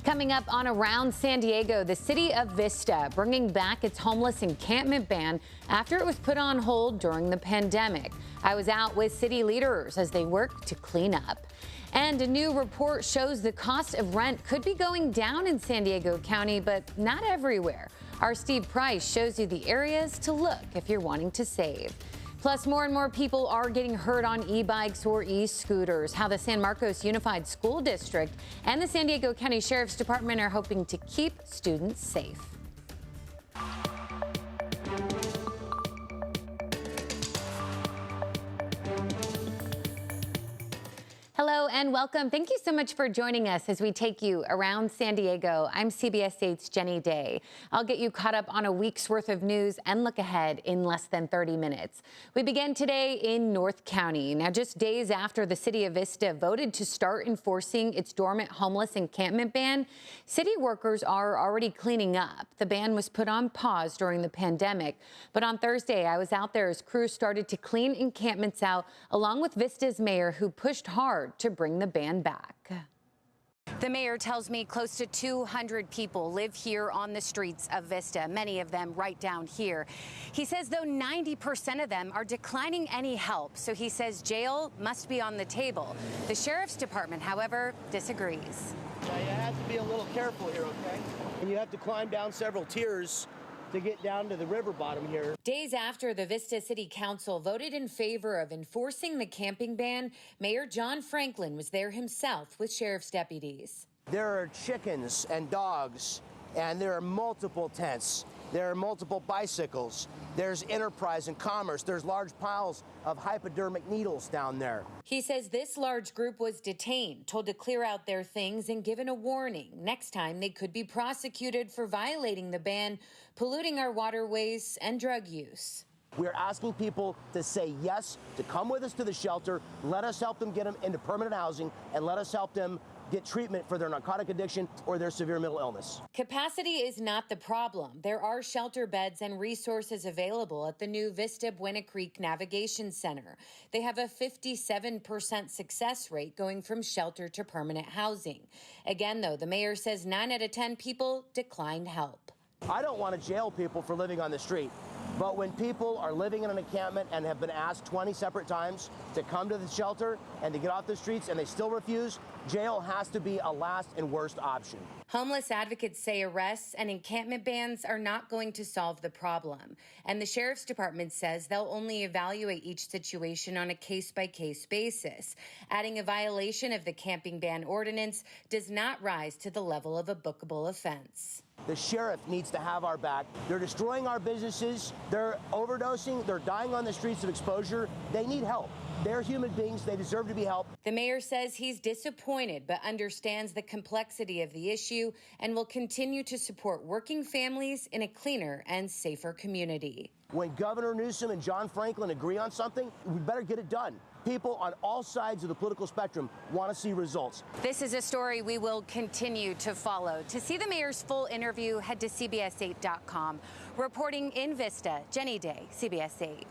Coming up on Around San Diego, the city of Vista bringing back its homeless encampment ban after it was put on hold during the pandemic. I was out with city leaders as they work to clean up. And a new report shows the cost of rent could be going down in San Diego County, but not everywhere. Our Steve Price shows you the areas to look if you're wanting to save. Plus, more and more people are getting hurt on e-bikes or e-scooters. How the San Marcos Unified School District and the San Diego County Sheriff's Department are hoping to keep students safe. Hello and welcome. Thank you so much for joining us as we take you around San Diego. I'm CBS 8's Jenny Day. I'll get you caught up on a week's worth of news and look ahead in less than 30 minutes. We begin today in North County. Now, just days after the city of Vista voted to start enforcing its dormant homeless encampment ban, city workers are already cleaning up. The ban was put on pause during the pandemic, but on Thursday, I was out there as crews started to clean encampments out, along with Vista's mayor, who pushed hard to bring the ban back. The mayor tells me close to 200 people live here on the streets of Vista, many of them right down here. He says, though, 90% of them are declining any help, so he says jail must be on the table. The sheriff's department, however, disagrees. Now, you have to be a little careful here, okay? And you have to climb down several tiers to get down to the river bottom here. Days after the Vista City Council voted in favor of enforcing the camping ban, Mayor John Franklin was there himself with sheriff's deputies. There are chickens and dogs, and there are multiple tents. There are multiple bicycles. There's enterprise and commerce. There's large piles of hypodermic needles down there. He says this large group was detained, told to clear out their things, and given a warning. Next time, they could be prosecuted for violating the ban, polluting our waterways, and drug use. We're asking people to say yes, to come with us to the shelter. Let us help them get them into permanent housing, and let us help them get treatment for their narcotic addiction or their severe mental illness. Capacity is not the problem. There are shelter beds and resources available at the new Vista Buena Creek Navigation Center. They have a 57% success rate going from shelter to permanent housing. Again, though, the mayor says 9 out of 10 people declined help. I don't want to jail people for living on the street. But when people are living in an encampment and have been asked 20 separate times to come to the shelter and to get off the streets and they still refuse, jail has to be a last and worst option. Homeless advocates say arrests and encampment bans are not going to solve the problem. And the sheriff's department says they'll only evaluate each situation on a case-by-case basis. Adding a violation of the camping ban ordinance does not rise to the level of a bookable offense. The sheriff needs to have our back. They're destroying our businesses. They're overdosing. They're dying on the streets of exposure. They need help. They're human beings. They deserve to be helped. The mayor says he's disappointed but understands the complexity of the issue and will continue to support working families in a cleaner and safer community. When Governor Newsom and John Franklin agree on something, we better get it done. People on all sides of the political spectrum want to see results. This is a story we will continue to follow. To see the mayor's full interview, head to CBS8.com. Reporting in Vista, Jenny Day, CBS 8.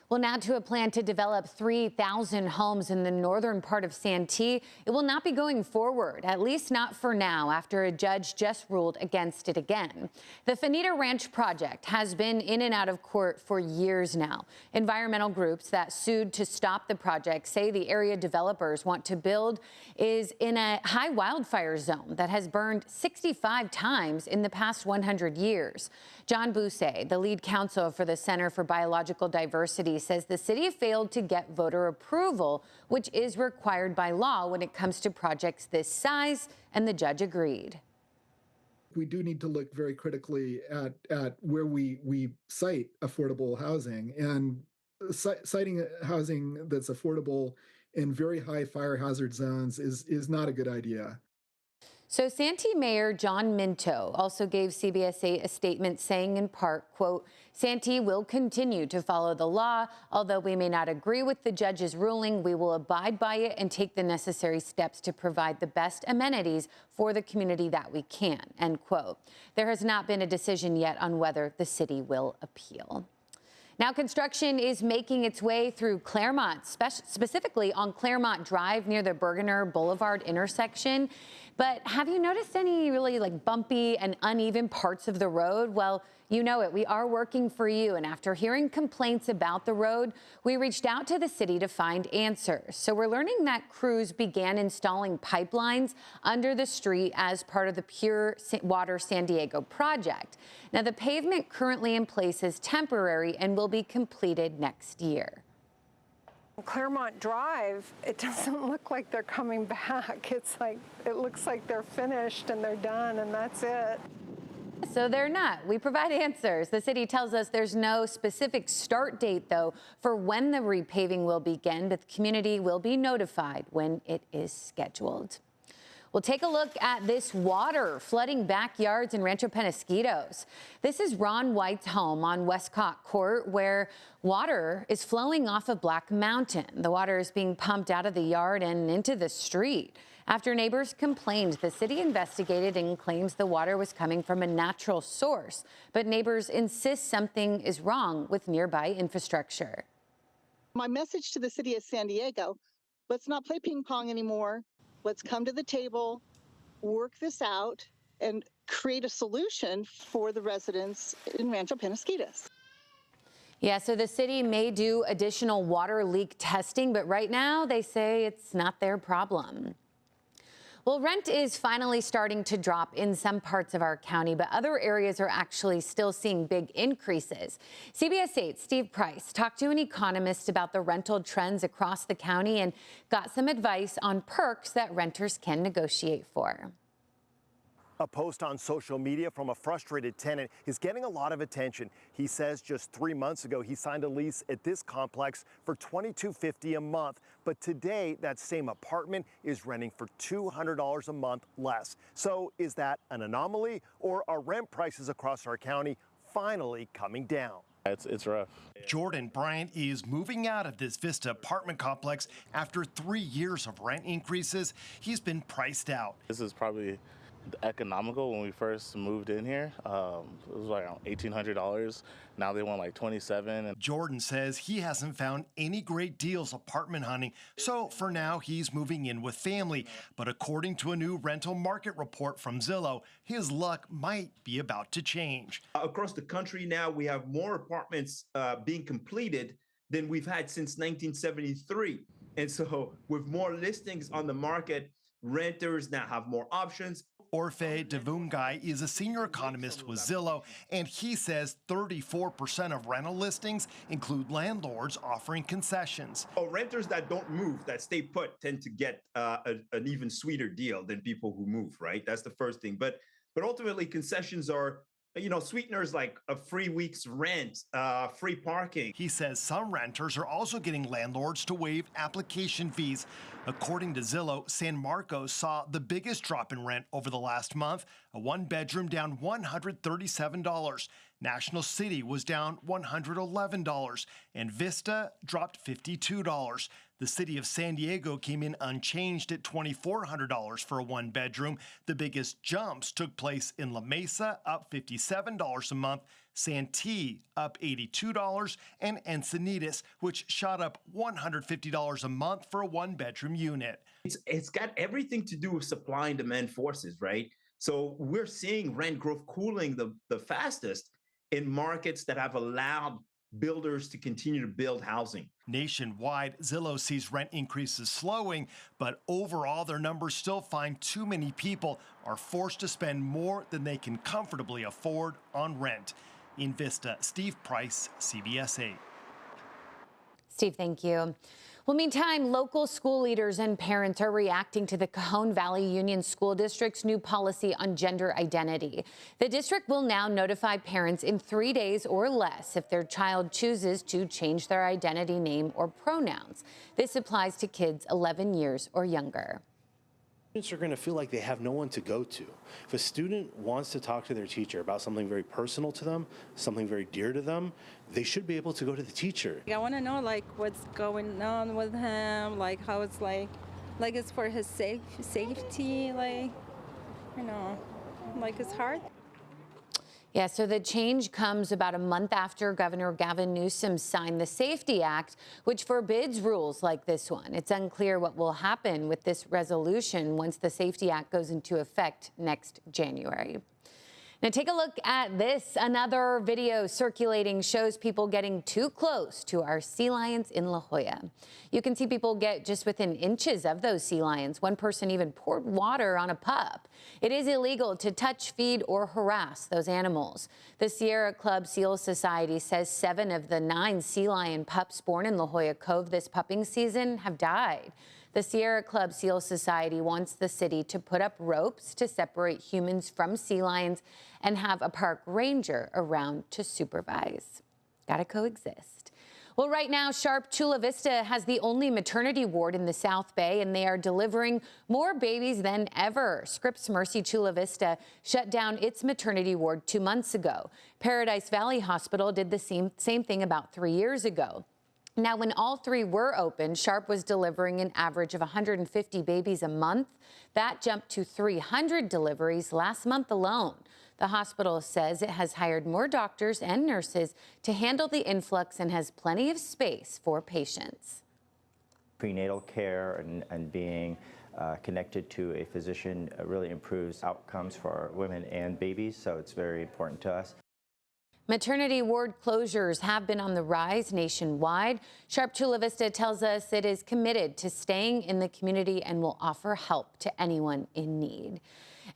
Well, now to a plan to develop 3,000 homes in the northern part of Santee. It will not be going forward, at least not for now, after a judge just ruled against it again. The Fanita Ranch project has been in and out of court for years now. Environmental groups that sued to stop the project say the area developers want to build is in a high wildfire zone that has burned 65 times in the past 100 years. John Bousset, the lead counsel for the Center for Biological Diversity, says the city failed to get voter approval, which is required by law when it comes to projects this size, and the judge agreed. We do need to look very critically at where we cite affordable housing, and citing housing that's affordable in very high fire hazard zones is not a good idea. So Santee Mayor John Minto also gave CBS 8 a statement saying in part, quote, Santee will continue to follow the law. Although we may not agree with the judge's ruling, we will abide by it and take the necessary steps to provide the best amenities for the community that we can, end quote. There has not been a decision yet on whether the city will appeal. Now, construction is making its way through Claremont, specifically on Claremont Drive near the Bergener Boulevard intersection. But have you noticed any really bumpy and uneven parts of the road? Well, you know it. We are working for you. And after hearing complaints about the road, we reached out to the city to find answers. So we're learning that crews began installing pipelines under the street as part of the Pure Water San Diego project. Now, the pavement currently in place is temporary and will be completed next year. Claremont Drive, it doesn't look like they're coming back. It looks like they're finished and they're done and that's it. So they're not. We provide answers. The city tells us there's no specific start date, though, for when the repaving will begin, but the community will be notified when it is scheduled. We'll take a look at this water flooding backyards in Rancho Penasquitos. This is Ron White's home on Westcott Court, where water is flowing off of Black Mountain. The water is being pumped out of the yard and into the street. After neighbors complained, the city investigated and claims the water was coming from a natural source. But neighbors insist something is wrong with nearby infrastructure. My message to the city of San Diego, let's not play ping pong anymore. Let's come to the table, work this out, and create a solution for the residents in Rancho Penasquitos. Yeah, so the city may do additional water leak testing, but right now they say it's not their problem. Well, rent is finally starting to drop in some parts of our county, but other areas are actually still seeing big increases. CBS 8's Steve Price talked to an economist about the rental trends across the county and got some advice on perks that renters can negotiate for. A post on social media from a frustrated tenant is getting a lot of attention. He says just 3 months ago he signed a lease at this complex for $22.50 a month, but today that same apartment is renting for $200 a month less. So is that an anomaly, or are rent prices across our county finally coming down? It's rough. Jordan Bryant is moving out of this Vista apartment complex after 3 years of rent increases. He's been priced out. This is probably economical. When we first moved in here, it was like around $1,800. Now they want like $2,700. Jordan says he hasn't found any great deals apartment hunting, so for now he's moving in with family. But according to a new rental market report from Zillow, his luck might be about to change. Across the country now, we have more apartments being completed than we've had since 1973. And so with more listings on the market, renters now have more options. Orfe Devungai is a senior economist with Zillow, and he says 34% of rental listings include landlords offering concessions. Renters that don't move, that stay put, tend to get an even sweeter deal than people who move, right? That's the first thing. But ultimately, concessions are, sweeteners like a free week's rent, free parking. He says some renters are also getting landlords to waive application fees. According to Zillow, San Marcos saw the biggest drop in rent over the last month, a one-bedroom down $137. National City was down $111, and Vista dropped $52. The city of San Diego came in unchanged at $2,400 for a one-bedroom. The biggest jumps took place in La Mesa, up $57 a month, Santee up $82, and Encinitas, which shot up $150 a month for a one-bedroom unit. It's got everything to do with supply and demand forces, right? So we're seeing rent growth cooling the fastest in markets that have allowed builders to continue to build housing. Nationwide, Zillow sees rent increases slowing, but overall their numbers still find too many people are forced to spend more than they can comfortably afford on rent. In Vista, Steve Price, CBS 8. Steve, thank you. Well, meantime, local school leaders and parents are reacting to the Cajon Valley Union School District's new policy on gender identity. The district will now notify parents in 3 days or less if their child chooses to change their identity, name, or pronouns. This applies to kids 11 years or younger. Students are going to feel like they have no one to go to. If a student wants to talk to their teacher about something very personal to them, something very dear to them, they should be able to go to the teacher. I want to know what's going on with him, how it's it's for his safety, his heart. Yeah, so the change comes about a month after Governor Gavin Newsom signed the Safety Act, which forbids rules like this one. It's unclear what will happen with this resolution once the Safety Act goes into effect next January. Now take a look at this. Another video circulating shows people getting too close to our sea lions in La Jolla. You can see people get just within inches of those sea lions. One person even poured water on a pup. It is illegal to touch, feed, or harass those animals. The Sierra Club Seal Society says 7 of the 9 sea lion pups born in La Jolla Cove this pupping season have died. The Sierra Club Seal Society wants the city to put up ropes to separate humans from sea lions and have a park ranger around to supervise. Gotta coexist. Well, right now, Sharp Chula Vista has the only maternity ward in the South Bay, and they are delivering more babies than ever. Scripps Mercy Chula Vista shut down its maternity ward 2 months ago. Paradise Valley Hospital did the same thing about 3 years ago. Now, when all 3 were open, Sharp was delivering an average of 150 babies a month. That jumped to 300 deliveries last month alone. The hospital says it has hired more doctors and nurses to handle the influx and has plenty of space for patients. Prenatal care and being connected to a physician really improves outcomes for women and babies, so it's very important to us. Maternity ward closures have been on the rise nationwide. Sharp Chula Vista tells us it is committed to staying in the community and will offer help to anyone in need.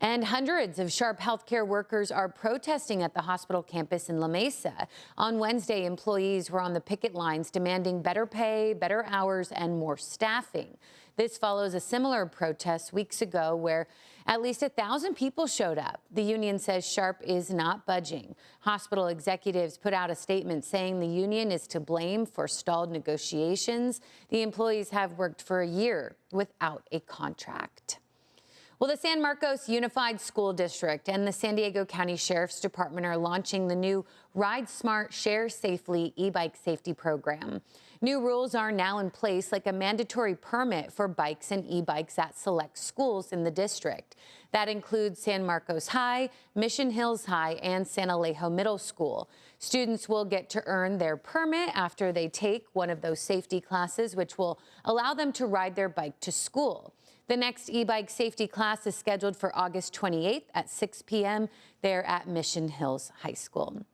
And hundreds of Sharp healthcare workers are protesting at the hospital campus in La Mesa. On Wednesday, employees were on the picket lines demanding better pay, better hours, and more staffing. This follows a similar protest weeks ago where at least 1,000 people showed up. The union says Sharp is not budging. Hospital executives put out a statement saying the union is to blame for stalled negotiations. The employees have worked for a year without a contract. Well, the San Marcos Unified School District and the San Diego County Sheriff's Department are launching the new Ride Smart, Share Safely e-bike safety program. New rules are now in place, like a mandatory permit for bikes and e-bikes at select schools in the district. That includes San Marcos High, Mission Hills High, and San Alejo Middle School. Students will get to earn their permit after they take one of those safety classes, which will allow them to ride their bike to school. The next e-bike safety class is scheduled for August 28th at 6 p.m. there at Mission Hills High School.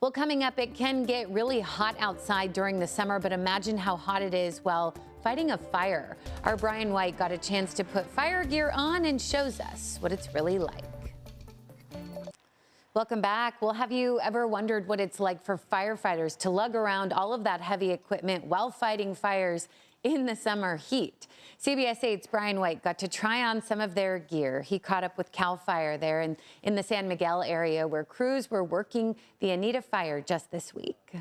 Well, coming up, it can get really hot outside during the summer, but imagine how hot it is while fighting a fire. Our Brian White got a chance to put fire gear on and shows us what it's really like. Welcome back. Well, have you ever wondered what it's like for firefighters to lug around all of that heavy equipment while fighting fires in the summer heat? CBS 8's Brian White got to try on some of their gear. He caught up with CAL FIRE there in the San Miguel area where crews were working the Anita fire just this week.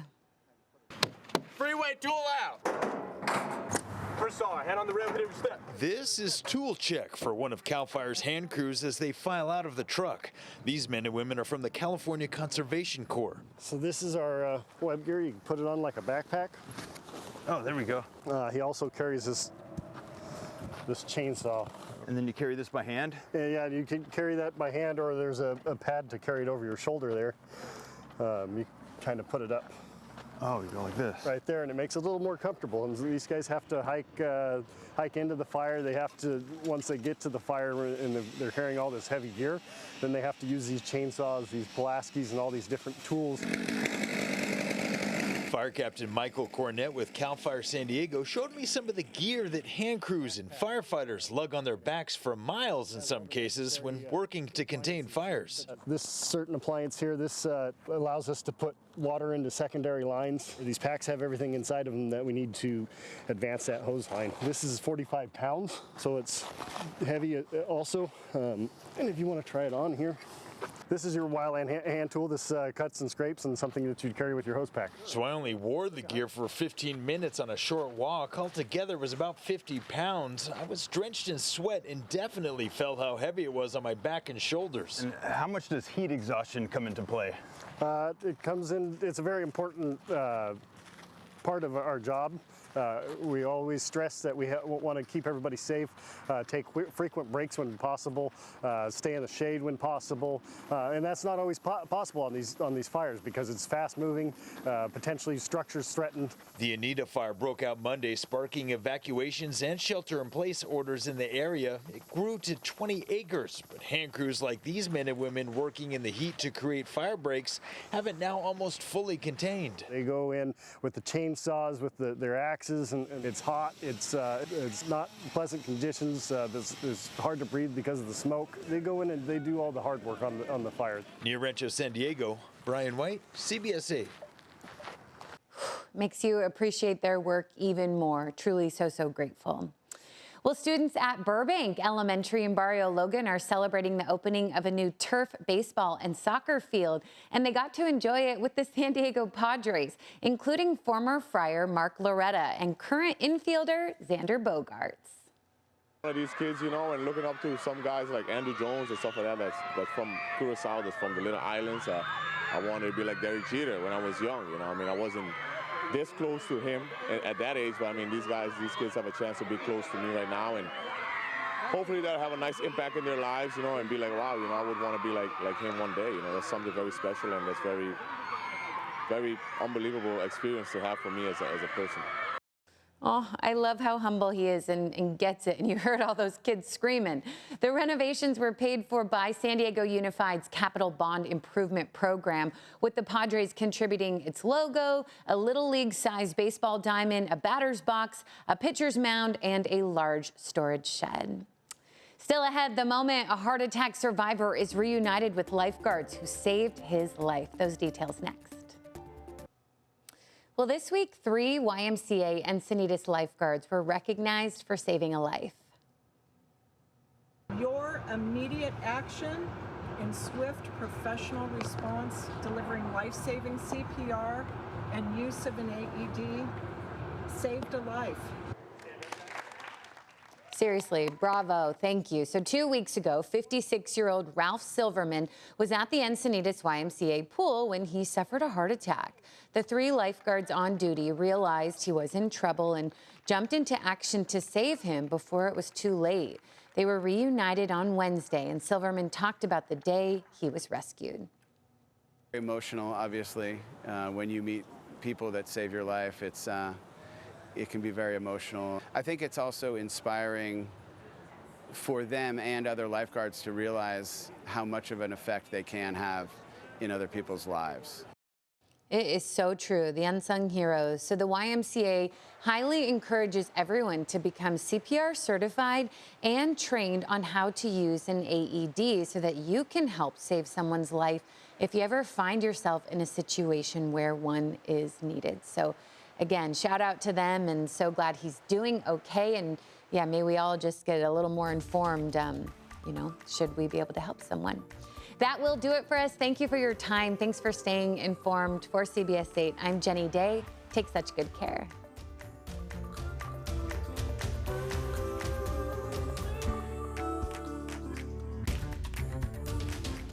Freeway tool out. First saw, hand on the rail, hit every step. This is tool check for one of CAL FIRE's hand crews as they file out of the truck. These men and women are from the California Conservation Corps. So this is our web gear. You can put it on like a backpack. Oh, there we go. He also carries this chainsaw. And then you carry this by hand? Yeah, you can carry that by hand, or there's a pad to carry it over your shoulder there. You kind of put it up. Oh, you go like this. Right there, and it makes it a little more comfortable. And these guys have to hike into the fire. They have to, once they get to the fire and they're carrying all this heavy gear, then they have to use these chainsaws, these Pulaskis, and all these different tools. Fire Captain Michael Cornett with CAL FIRE San Diego showed me some of the gear that hand crews and firefighters lug on their backs for miles in some cases when working to contain fires. This certain appliance here, this allows us to put water into secondary lines. These packs have everything inside of them that we need to advance that hose line. This is 45 pounds, so it's heavy also. And if you want to try it on here, this is your wildland hand tool. This cuts and scrapes, and something that you'd carry with your hose pack. So I only wore the gear for 15 minutes on a short walk. Altogether it was about 50 pounds. I was drenched in sweat and definitely felt how heavy it was on my back and shoulders. And how much does heat exhaustion come into play? It comes in, it's a very important part of our job. We always stress that we want to keep everybody safe, take frequent breaks when possible, stay in the shade when possible, and that's not always possible on these fires because it's fast-moving, potentially structures threatened. The Anita fire broke out Monday, sparking evacuations and shelter-in-place orders in the area. It grew to 20 acres, but hand crews like these men and women working in the heat to create fire breaks have it now almost fully contained. They go in with the chainsaws, with their axes, and it's hot. It's not pleasant conditions. It's hard to breathe because of the smoke. They go in and they do all the hard work on the fire. Near Rancho San Diego, Brian White, CBS 8. Makes you appreciate their work even more. Truly so grateful. Well, students at Burbank Elementary in Barrio Logan are celebrating the opening of a new turf baseball and soccer field, and they got to enjoy it with the San Diego Padres, including former Friar Mark Loretta and current infielder Xander Bogaerts. One of these kids, you know, and looking up to some guys like Andrew Jones and stuff like that, that's from Curacao, that's from the Little Islands. I wanted to be like Derek Jeter when I was young, you know. I mean, I wasn't this close to him at that age, but I mean, these kids have a chance to be close to me right now, and hopefully that'll have a nice impact in their lives, you know, and be like, wow, you know, I would want to be like him one day, you know. That's something very special, and that's very unbelievable experience to have for me as a person. Oh, I love how humble he is and gets it. And you heard all those kids screaming. The renovations were paid for by San Diego Unified's Capital Bond Improvement Program, with the Padres contributing its logo, a Little League-sized baseball diamond, a batter's box, a pitcher's mound, and a large storage shed. Still ahead, the moment a heart attack survivor is reunited with lifeguards who saved his life. Those details next. Well, this week, 3 YMCA Encinitas lifeguards were recognized for saving a life. Your immediate action and swift professional response, delivering life-saving CPR and use of an AED, saved a life. Seriously, bravo, thank you. So 2 weeks ago, 56-year-old Ralph Silverman was at the Encinitas YMCA pool when he suffered a heart attack. The 3 lifeguards on duty realized he was in trouble and jumped into action to save him before it was too late. They were reunited on Wednesday, and Silverman talked about the day he was rescued. Emotional, obviously, when you meet people that save your life. It can be very emotional. I think it's also inspiring for them and other lifeguards to realize how much of an effect they can have in other people's lives. It is so true, the unsung heroes. So the YMCA highly encourages everyone to become CPR certified and trained on how to use an AED so that you can help save someone's life if you ever find yourself in a situation where one is needed. So again, shout out to them, and so glad he's doing okay. And yeah, may we all just get a little more informed, you know, should we be able to help someone. That will do it for us. Thank you for your time. Thanks for staying informed. For CBS 8, I'm Jenny Day. Take such good care.